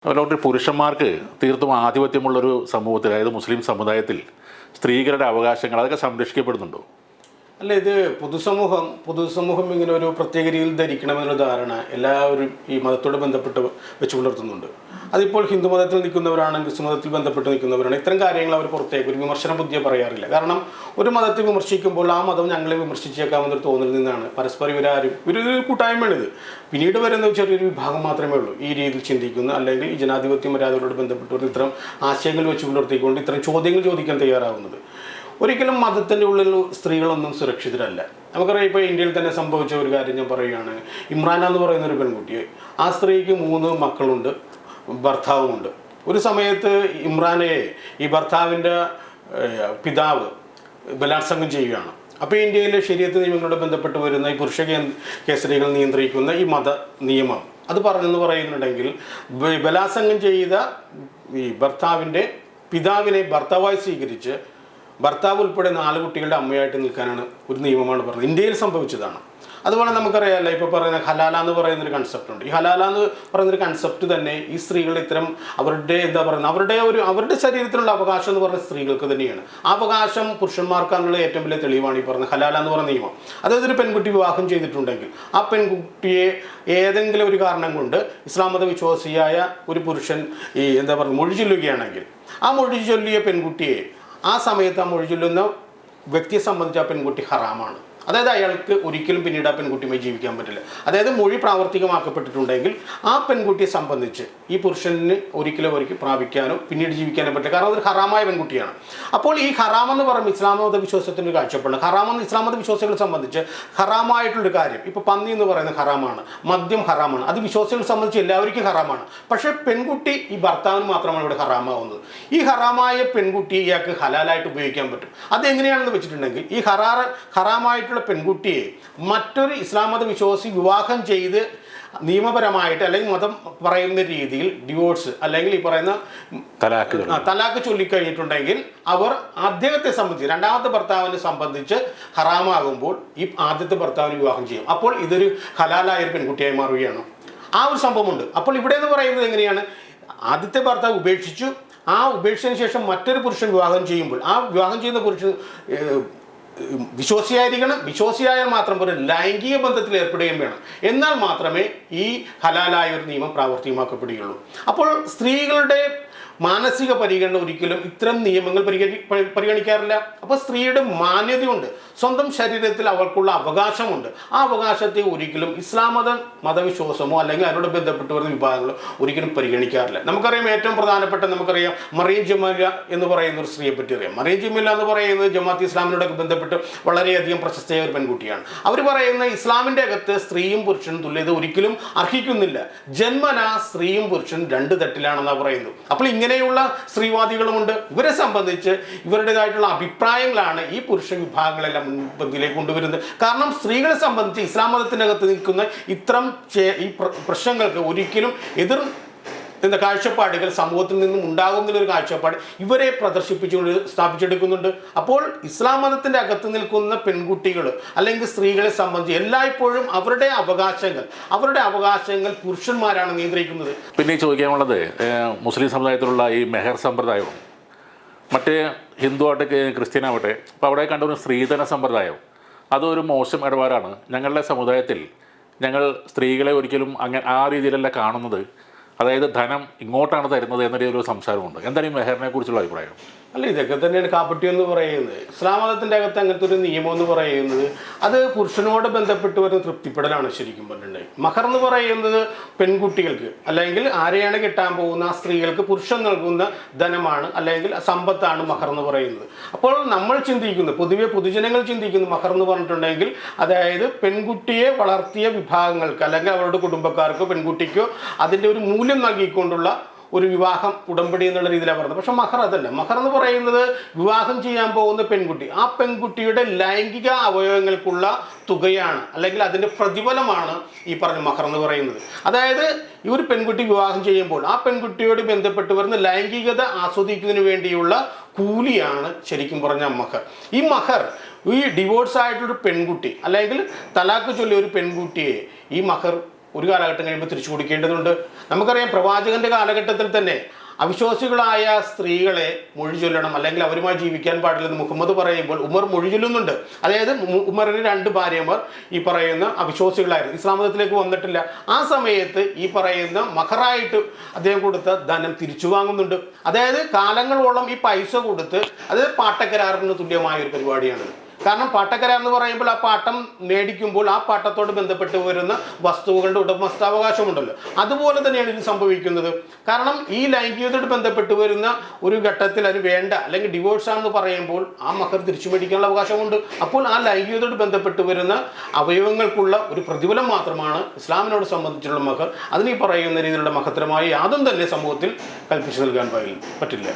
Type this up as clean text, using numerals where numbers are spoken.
അതുകൊണ്ട് പുരുഷന്മാർക്ക് തീർത്തും ആധിപത്യമുള്ളൊരു സമൂഹത്തിൽ, അതായത് മുസ്ലിം സമുദായത്തിൽ സ്ത്രീകളുടെ അവകാശങ്ങൾ അതൊക്കെ സംരക്ഷിക്കപ്പെടുന്നുണ്ടോ? അല്ല, ഇത് പൊതുസമൂഹം ഇങ്ങനെ ഒരു പ്രത്യേക രീതിയിൽ ധരിക്കണമെന്നുള്ള ധാരണ എല്ലാവരും ഈ മതത്തോട് ബന്ധപ്പെട്ട് വെച്ച് പുലർത്തുന്നുണ്ട്. അതിപ്പോൾ ഹിന്ദു മതത്തിൽ നിൽക്കുന്നവരാണെങ്കിൽ ക്രിസ്തു മതത്തിൽ ബന്ധപ്പെട്ട് നിൽക്കുന്നവരാണ്. ഇത്തരം കാര്യങ്ങൾ അവർ പുറത്തേക്ക് ഒരു വിമർശന ബുദ്ധിയെ പറയാറില്ല. കാരണം ഒരു മതത്തെ വിമർശിക്കുമ്പോൾ ആ മതം ഞങ്ങളെ വിമർശിച്ചേക്കാമെന്നൊരു തോന്നലിൽ നിന്നാണ് പരസ്പരം ഇവരാരും ഒരു കൂട്ടായ്മയാണിത്. പിന്നീട് വരുന്ന ചെറിയൊരു വിഭാഗം മാത്രമേ ഉള്ളൂ ഈ രീതിയിൽ ചിന്തിക്കുന്ന, അല്ലെങ്കിൽ ഈ ജനാധിപത്യ മര്യാദകളോട് ബന്ധപ്പെട്ട് ഇത്തരം ആശയങ്ങൾ വെച്ച് പുലർത്തിക്കൊണ്ട് ഇത്തരം ചോദ്യങ്ങൾ ചോദിക്കാൻ തയ്യാറാവുന്നത്. ഒരിക്കലും മതത്തിൻ്റെ ഉള്ളിൽ സ്ത്രീകളൊന്നും സുരക്ഷിതരല്ല. നമുക്കറിയാം, ഇപ്പോൾ ഇന്ത്യയിൽ തന്നെ സംഭവിച്ച ഒരു കാര്യം ഞാൻ പറയുകയാണ്. ഇമ്രാന എന്ന് പറയുന്ന ഒരു പെൺകുട്ടിയെ, ആ സ്ത്രീക്ക് 3 മക്കളുണ്ട്, ഭർത്താവുമുണ്ട്. ഒരു സമയത്ത് ഇമ്രാനയെ ഈ ഭർത്താവിൻ്റെ പിതാവ് ബലാത്സംഗം ചെയ്യുകയാണ്. അപ്പോൾ ഇന്ത്യയിലെ ശരീഅത്ത് നിയമങ്ങളോട് ബന്ധപ്പെട്ട് വരുന്ന ഈ പുരുഷ കേസരികൾ നിയന്ത്രിക്കുന്ന ഈ മത നിയമം അത് പറഞ്ഞെന്ന് പറയുന്നുണ്ടെങ്കിൽ, ബലാത്സംഗം ചെയ്ത ഈ ഭർത്താവിൻ്റെ പിതാവിനെ ഭർത്താവായി സ്വീകരിച്ച് ഭർത്താവ് ഉൾപ്പെടെ 4 കുട്ടികളുടെ അമ്മയായിട്ട് നിൽക്കാനാണ് ഒരു നിയമമാണ് പറഞ്ഞത്. ഇന്ത്യയിൽ സംഭവിച്ചതാണ്. അതുപോലെ നമുക്കറിയാമല്ലോ, ഇപ്പോൾ പറയുന്ന ഹലാല എന്ന് പറയുന്നൊരു കൺസെപ്റ്റ് ഉണ്ട്. ഈ ഹലാല എന്ന് പറയുന്നൊരു കൺസെപ്റ്റ് തന്നെ ഈ സ്ത്രീകളുടെ ഇത്തരം അവരുടെ അവരുടെ ശരീരത്തിലുള്ള അവകാശം എന്ന് പറഞ്ഞ സ്ത്രീകൾക്ക് തന്നെയാണ്. ആ അവകാശം പുരുഷന്മാർക്കാനുള്ള ഏറ്റവും വലിയ തെളിവാണ് ഈ പറഞ്ഞ ഹലാല എന്ന് പറയുന്ന നിയമം. അതായത് ഒരു പെൺകുട്ടി വിവാഹം ചെയ്തിട്ടുണ്ടെങ്കിൽ ആ പെൺകുട്ടിയെ ഏതെങ്കിലും ഒരു കാരണം കൊണ്ട് ഇസ്ലാം മത വിശ്വാസിയായ ഒരു പുരുഷൻ മൊഴി ചൊല്ലുകയാണെങ്കിൽ, ആ മൊഴി ചൊല്ലിയ പെൺകുട്ടിയെ ആ സമയത്ത് ആ മൊഴി ചൊല്ലുന്ന വ്യക്തിയെ സംബന്ധിച്ച് ആ പെൺകുട്ടി ഹറാമാണ്. അതായത് അയാൾക്ക് ഒരിക്കലും പിന്നീട് ആ പെൺകുട്ടിയുമായി ജീവിക്കാൻ പറ്റില്ല. അതായത് മൊഴി പ്രാവർത്തികമാക്കപ്പെട്ടിട്ടുണ്ടെങ്കിൽ ആ പെൺകുട്ടിയെ സംബന്ധിച്ച് ഈ പുരുഷന് ഒരിക്കലും പ്രാപിക്കാനോ പിന്നീട് ജീവിക്കാനോ പറ്റില്ല. കാരണം അതൊരു ഹറാമായ പെൺകുട്ടിയാണ്. അപ്പോൾ ഈ ഹറാമെന്ന് പറയുമ്പോൾ ഇസ്ലാം മത വിശ്വാസത്തിൻ്റെ ഒരു കാഴ്ചപ്പാടാണ്. ഹറാമെന്ന് ഇസ്ലാം മത വിശ്വാസികളെ സംബന്ധിച്ച് ഹറാമായിട്ടുള്ളൊരു കാര്യം, ഇപ്പോൾ പന്നി എന്ന് പറയുന്നത് ഹറാമാണ്, മദ്യം ഹറാമാണ്. അത് വിശ്വാസികളെ സംബന്ധിച്ച് എല്ലാവർക്കും ഹറാമാണ്. പക്ഷേ പെൺകുട്ടി ഈ ഭർത്താവിന് മാത്രമാണ് ഇവിടെ ഹറാമാവുന്നത്. ഈ ഹറാമായ പെൺകുട്ടി ഇയാൾക്ക് ഹലാലായിട്ട് ഉപയോഗിക്കാൻ പറ്റും. അതെങ്ങനെയാണെന്ന് വെച്ചിട്ടുണ്ടെങ്കിൽ, ഈ ഹറാമായിട്ടുള്ള പെൺകുട്ടിയെ മറ്റൊരു ഇസ്ലാം മത വിശ്വാസി വിവാഹം ചെയ്ത് നിയമപരമായിട്ട് അല്ലെങ്കിൽ മതം പറയുന്ന രീതിയിൽ ഡിവോഴ്സ് അല്ലെങ്കിൽ ഈ പറയുന്ന തലാക്ക് ചൊല്ലിക്കഴിഞ്ഞിട്ടുണ്ടെങ്കിൽ അവർ അദ്ദേഹത്തെ സംബന്ധിച്ച്, രണ്ടാമത്തെ ഭർത്താവിനെ സംബന്ധിച്ച് ഹറാമാകുമ്പോൾ ഈ ആദ്യത്തെ ഭർത്താവിന് വിവാഹം ചെയ്യും. അപ്പോൾ ഇതൊരു ഹലാലായ ഒരു പെൺകുട്ടിയായി മാറുകയാണ്. ആ ഒരു സംഭവമുണ്ട്. അപ്പോൾ ഇവിടെ എന്ന് പറയുന്നത് എങ്ങനെയാണ്, ആദ്യത്തെ ഭർത്താവ് ഉപേക്ഷിച്ചു, ആ ഉപേക്ഷിച്ചതിന് ശേഷം മറ്റൊരു പുരുഷൻ വിവാഹം ചെയ്യുമ്പോൾ ആ വിവാഹം ചെയ്യുന്ന പുരുഷൻ വിശ്വാസിയായിരിക്കണം. വിശ്വാസിയായാൽ മാത്രം പോലും ലൈംഗിക ബന്ധത്തിൽ ഏർപ്പെടുകയും വേണം. എന്നാൽ മാത്രമേ ഈ ഹലാലായ ഒരു നിയമം പ്രാവർത്തികമാക്കപ്പെടുകയുള്ളൂ. അപ്പോൾ സ്ത്രീകളുടെ മാനസിക പരിഗണന ഒരിക്കലും ഇത്തരം നിയമങ്ങൾ പരിഗണിക്കാറില്ല. അപ്പോൾ സ്ത്രീയുടെ മാന്യതയുണ്ട്, സ്വന്തം ശരീരത്തിൽ അവൾക്കുള്ള അവകാശമുണ്ട്. ആ അവകാശത്തെ ഒരിക്കലും ഇസ്ലാം മതവിശ്വാസമോ അല്ലെങ്കിൽ അതിനോട് ബന്ധപ്പെട്ട് വരുന്ന വിഭാഗങ്ങളോ ഒരിക്കലും പരിഗണിക്കാറില്ല. നമുക്കറിയാം, ഏറ്റവും പ്രധാനപ്പെട്ട നമുക്കറിയാം മറിയം ജമീല എന്ന് പറയുന്ന ഒരു സ്ത്രീയെ പറ്റി അറിയാം. മറിയം ജമീല എന്ന് പറയുന്നത് ജമാഅത്ത് ഇസ്ലാമിനോടൊക്കെ ബന്ധപ്പെട്ട് വളരെയധികം പ്രശസ്തയായ ഒരു പെൺകുട്ടിയാണ്. അവർ പറയുന്ന ഇസ്ലാമിൻ്റെ അകത്ത് സ്ത്രീയും പുരുഷനും തുല്യത ഒരിക്കലും അർഹിക്കുന്നില്ല. ജന്മനാ സ്ത്രീയും പുരുഷനും 2 തട്ടിലാണെന്നാണ് പറയുന്നത്. അപ്പോൾ ഇങ്ങനെയുള്ള സ്ത്രീവാദികളുമുണ്ട്. ഇവരെ സംബന്ധിച്ച് ഇവരുടേതായിട്ടുള്ള അഭിപ്രായങ്ങളാണ് ഈ പുരുഷ വിഭാഗങ്ങളെല്ലാം മുൻപന്തിയിലേക്ക് കൊണ്ടുവരുന്നത്. കാരണം സ്ത്രീകളെ സംബന്ധിച്ച് ഇസ്ലാം മതത്തിനകത്ത് നിൽക്കുന്ന ഇത്തരം ഈ പ്രശ്നങ്ങൾക്ക് ഒരിക്കലും കാഴ്ചപ്പാടുകൾ സമൂഹത്തിൽ നിന്നും ഉണ്ടാകുന്നൊരു കാഴ്ചപ്പാട് ഇവരെ പ്രദർശിപ്പിച്ചുകൊണ്ട് സ്ഥാപിച്ചെടുക്കുന്നുണ്ട്. അപ്പോൾ ഇസ്ലാം മതത്തിൻ്റെ അകത്ത് നിൽക്കുന്ന പെൺകുട്ടികൾ അല്ലെങ്കിൽ സ്ത്രീകളെ സംബന്ധിച്ച് എല്ലായ്പ്പോഴും അവരുടെ അവകാശങ്ങൾ പുരുഷന്മാരാണ് നിയന്ത്രിക്കുന്നത്. പിന്നെ ചോദിക്കാനുള്ളത്, മുസ്ലിം സമുദായത്തിലുള്ള ഈ മെഹർ സമ്പ്രദായവും മറ്റേ ഹിന്ദു ആവട്ടെ ക്രിസ്ത്യനാവട്ടെ, അപ്പോൾ അവിടെ കണ്ടൊരു സ്ത്രീധന സമ്പ്രദായം അതൊരു മോശം ഇടപാടാണ്. ഞങ്ങളുടെ സമുദായത്തിൽ ഞങ്ങൾ സ്ത്രീകളെ ഒരിക്കലും ആ രീതിയിലല്ല കാണുന്നത്, അതായത് ധനം ഇങ്ങോട്ടാണ് തരുന്നത് എന്നൊരു സംസാരമുണ്ട്. എന്താണ് ഈ മെഹറിനെ കുറിച്ചുള്ള അഭിപ്രായം? അല്ല, ഇതൊക്കെ തന്നെയാണ് കാപ്പട്യം എന്ന് പറയുന്നത്. ഇസ്ലാം മതത്തിൻ്റെ അകത്ത് അങ്ങനത്തെ ഒരു നിയമം എന്ന് പറയുന്നത് അത് പുരുഷനോട് ബന്ധപ്പെട്ട് വരുന്ന തൃപ്തിപ്പെടലാണ്. ശരിക്കും പറഞ്ഞിട്ടുണ്ടെങ്കിൽ മഹർ എന്ന് പറയുന്നത് പെൺകുട്ടികൾക്ക് അല്ലെങ്കിൽ ആരെയാണ് കിട്ടാൻ പോകുന്ന ആ സ്ത്രീകൾക്ക് പുരുഷൻ നൽകുന്ന ധനമാണ് അല്ലെങ്കിൽ സമ്പത്താണ് മഹർ എന്ന് പറയുന്നത്. അപ്പോൾ നമ്മൾ ചിന്തിക്കുന്നത്, പൊതുവെ പൊതുജനങ്ങൾ ചിന്തിക്കുന്ന മഹർ എന്ന് പറഞ്ഞിട്ടുണ്ടെങ്കിൽ അതായത് പെൺകുട്ടിയെ വളർത്തിയ വിഭാഗങ്ങൾക്ക് അല്ലെങ്കിൽ അവരുടെ കുടുംബക്കാർക്കോ പെൺകുട്ടിക്കോ അതിൻ്റെ ഒരു മൂല്യം നൽകിക്കൊണ്ടുള്ള ഒരു വിവാഹം ഉടമ്പടി എന്നുള്ള രീതിയിലാണ് പറഞ്ഞത്. പക്ഷെ മഹർ അതല്ല. മഹർ എന്ന് പറയുന്നത് വിവാഹം ചെയ്യാൻ പോകുന്ന പെൺകുട്ടി, ആ പെൺകുട്ടിയുടെ ലൈംഗിക അവയവങ്ങൾക്കുള്ള തുകയാണ് അല്ലെങ്കിൽ അതിൻ്റെ പ്രതിഫലമാണ് ഈ പറഞ്ഞ മഹർ എന്ന് പറയുന്നത്. അതായത് ഈ ഒരു പെൺകുട്ടി വിവാഹം ചെയ്യുമ്പോൾ ആ പെൺകുട്ടിയോട് ബന്ധപ്പെട്ട് വരുന്ന ലൈംഗികത ആസ്വദിക്കുന്നതിന് വേണ്ടിയുള്ള കൂലിയാണ് ശരിക്കും പറഞ്ഞ മഹർ. ഈ മഹർ ഈ ഡിവോഴ്സ് ആയിട്ടുള്ളൊരു പെൺകുട്ടി അല്ലെങ്കിൽ തലാക്ക് ചൊല്ലിയ ഒരു പെൺകുട്ടിയെ ഈ മഹർ ഒരു കാലഘട്ടം കഴിയുമ്പോൾ തിരിച്ചു കൊടുക്കേണ്ടതുണ്ട്. നമുക്കറിയാം പ്രവാചകന്റെ കാലഘട്ടത്തിൽ തന്നെ അവിശ്വാസികളായ സ്ത്രീകളെ മൊഴി ചൊല്ലണം, അല്ലെങ്കിൽ അവരുമായി ജീവിക്കാൻ പാടില്ലെന്ന് മുഹമ്മദ് പറയുമ്പോൾ ഉമർ മൊഴി ചൊല്ലുന്നുണ്ട്. അതായത് ഉമറിന് 2 ഭാര്യമാർ ഈ പറയുന്ന അവിശ്വാസികളായിരുന്നു, ഇസ്ലാം മതത്തിലേക്ക് വന്നിട്ടില്ല. ആ സമയത്ത് ഈ പറയുന്ന മഹറായിട്ട് അദ്ദേഹം കൊടുത്ത ധനം തിരിച്ചു വാങ്ങുന്നുണ്ട്. അതായത് കാലങ്ങളോളം ഈ പൈസ കൊടുത്ത്, അത് പാട്ടക്കരാറിന് തുല്യമായ ഒരു പരിപാടിയാണ്. കാരണം പാട്ടക്കരാർ എന്ന് പറയുമ്പോൾ ആ പാട്ടം മേടിക്കുമ്പോൾ ആ പാട്ടത്തോട് ബന്ധപ്പെട്ട് വരുന്ന വസ്തുക്കളുടെ ഉടമസ്ഥാവകാശമുണ്ടല്ലോ, അതുപോലെ തന്നെയാണ് ഇത് സംഭവിക്കുന്നത്. കാരണം ഈ ലൈംഗികതയോട് ബന്ധപ്പെട്ട് വരുന്ന ഒരു ഘട്ടത്തിൽ അത് വേണ്ട, അല്ലെങ്കിൽ ഡിവോഴ്സാണെന്ന് പറയുമ്പോൾ ആ മഹർ തിരിച്ചു മേടിക്കാനുള്ള അവകാശമുണ്ട്. അപ്പോൾ ആ ലൈംഗികതയോട് ബന്ധപ്പെട്ട് വരുന്ന അവയവങ്ങൾക്കുള്ള ഒരു പ്രതിഫലം മാത്രമാണ് ഇസ്ലാമിനോട് സംബന്ധിച്ചുള്ള മഹർ. അതിന് ഈ പറയുന്ന രീതിയിലുള്ള മഹത്തരമായ യാതൊന്നും തന്നെ സമൂഹത്തിൽ കൽപ്പിച്ചു നൽകാൻ പറ്റില്ല.